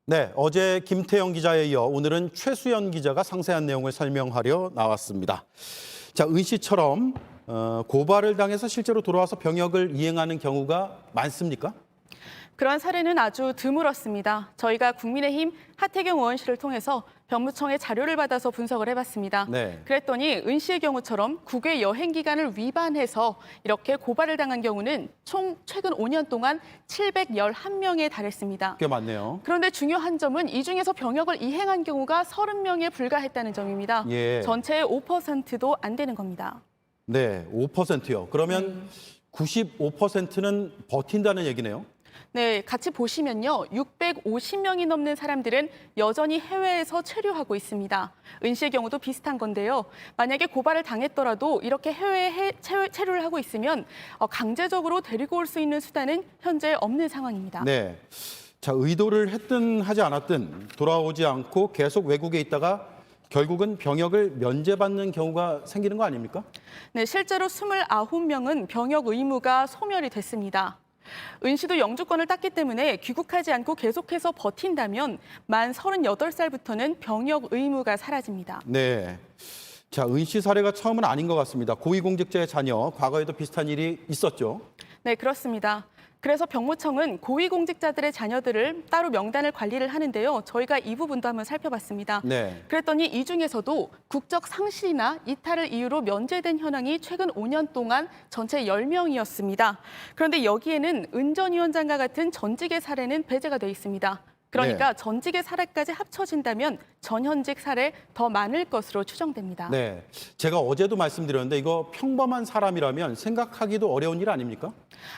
네, 어제 김태영 기자에 이어 오늘은 최수연 기자가 상세한 내용을 설명하려 나왔습니다. 자, 은 씨처럼 고발을 당해서 실제로 돌아와서 병역을 이행하는 경우가 많습니까? 그런 사례는 아주 드물었습니다. 저희가 국민의힘 하태경 의원실을 통해서 병무청의 자료를 받아서 분석을 해봤습니다. 네. 그랬더니 은 씨의 경우처럼 국외 여행 기간을 위반해서 이렇게 고발을 당한 경우는 총 최근 5년 동안 711명에 달했습니다. 꽤 많네요. 그런데 중요한 점은 이 중에서 병역을 이행한 경우가 30명에 불과했다는 점입니다. 예. 전체의 5%도 안 되는 겁니다. 네, 5%요. 그러면 95%는 버틴다는 얘기네요. 네, 같이 보시면요. 650명이 넘는 사람들은 여전히 해외에서 체류하고 있습니다. 은 씨의 경우도 비슷한 건데요. 만약에 고발을 당했더라도 이렇게 해외에 체류를 하고 있으면 강제적으로 데리고 올 수 있는 수단은 현재 없는 상황입니다. 네. 자, 의도를 했든 하지 않았든 돌아오지 않고 계속 외국에 있다가 결국은 병역을 면제받는 경우가 생기는 거 아닙니까? 네, 실제로 29명은 병역 의무가 소멸이 됐습니다. 은 씨도 영주권을 땄기 때문에 귀국하지 않고 계속해서 버틴다면 만 38살부터는 병역 의무가 사라집니다. 네. 자, 은 씨 사례가 처음은 아닌 것 같습니다. 고위공직자의 자녀, 과거에도 비슷한 일이 있었죠. 네, 그렇습니다. 그래서 병무청은 고위공직자들의 자녀들을 따로 명단을 관리를 하는데요. 저희가 이 부분도 한번 살펴봤습니다. 네. 그랬더니 이 중에서도 국적 상실이나 이탈을 이유로 면제된 현황이 최근 5년 동안 전체 10명이었습니다. 그런데 여기에는 은 전 위원장과 같은 전직의 사례는 배제가 돼 있습니다. 그러니까 전직의 사례까지 합쳐진다면 전현직 사례 더 많을 것으로 추정됩니다. 네. 제가 어제도 말씀드렸는데 이거 평범한 사람이라면 생각하기도 어려운 일 아닙니까?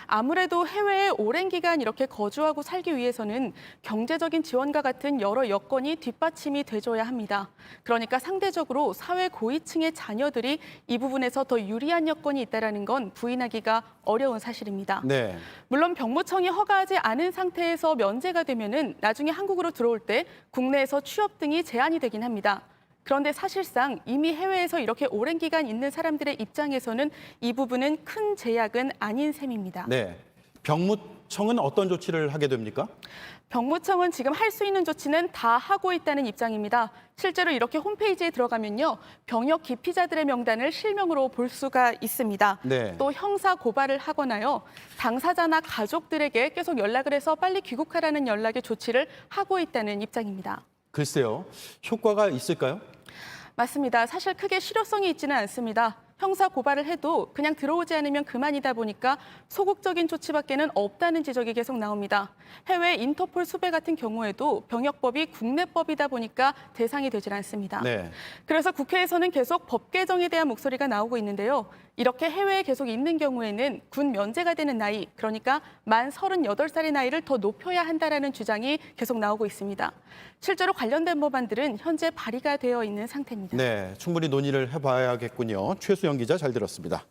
아무래도 해외에 오랜 기간 이렇게 거주하고 살기 위해서는 경제적인 지원과 같은 여러 여건이 뒷받침이 돼줘야 합니다. 그러니까 상대적으로 사회 고위층의 자녀들이 이 부분에서 더 유리한 여건이 있다는 건 부인하기가 어려운 사실입니다. 네. 물론 병무청이 허가하지 않은 상태에서 면제가 되면은 나중에 한국으로 들어올 때 국내에서 취업 등이 제한이 되긴 합니다. 그런데 사실상 이미 해외에서 이렇게 오랜 기간 있는 사람들의 입장에서는 이 부분은 큰 제약은 아닌 셈입니다. 네. 병무청은 어떤 조치를 하게 됩니까? 병무청은 지금 할 수 있는 조치는 다 하고 있다는 입장입니다. 실제로 이렇게 홈페이지에 들어가면요. 병역 기피자들의 명단을 실명으로 볼 수가 있습니다. 네. 또 형사 고발을 하거나요. 당사자나 가족들에게 계속 연락을 해서 빨리 귀국하라는 연락의 조치를 하고 있다는 입장입니다. 글쎄요. 효과가 있을까요? 맞습니다. 사실 크게 실효성이 있지는 않습니다. 형사 고발을 해도 그냥 들어오지 않으면 그만이다 보니까 소극적인 조치밖에는 없다는 지적이 계속 나옵니다. 해외 인터폴 수배 같은 경우에도 병역법이 국내법이다 보니까 대상이 되질 않습니다. 네. 그래서 국회에서는 계속 법 개정에 대한 목소리가 나오고 있는데요. 이렇게 해외에 계속 있는 경우에는 군 면제가 되는 나이, 그러니까 만 38살의 나이를 더 높여야 한다는 주장이 계속 나오고 있습니다. 실제로 관련된 법안들은 현재 발의가 되어 있는 상태입니다. 네, 충분히 논의를 해봐야겠군요. 최수영 기자 잘 들었습니다.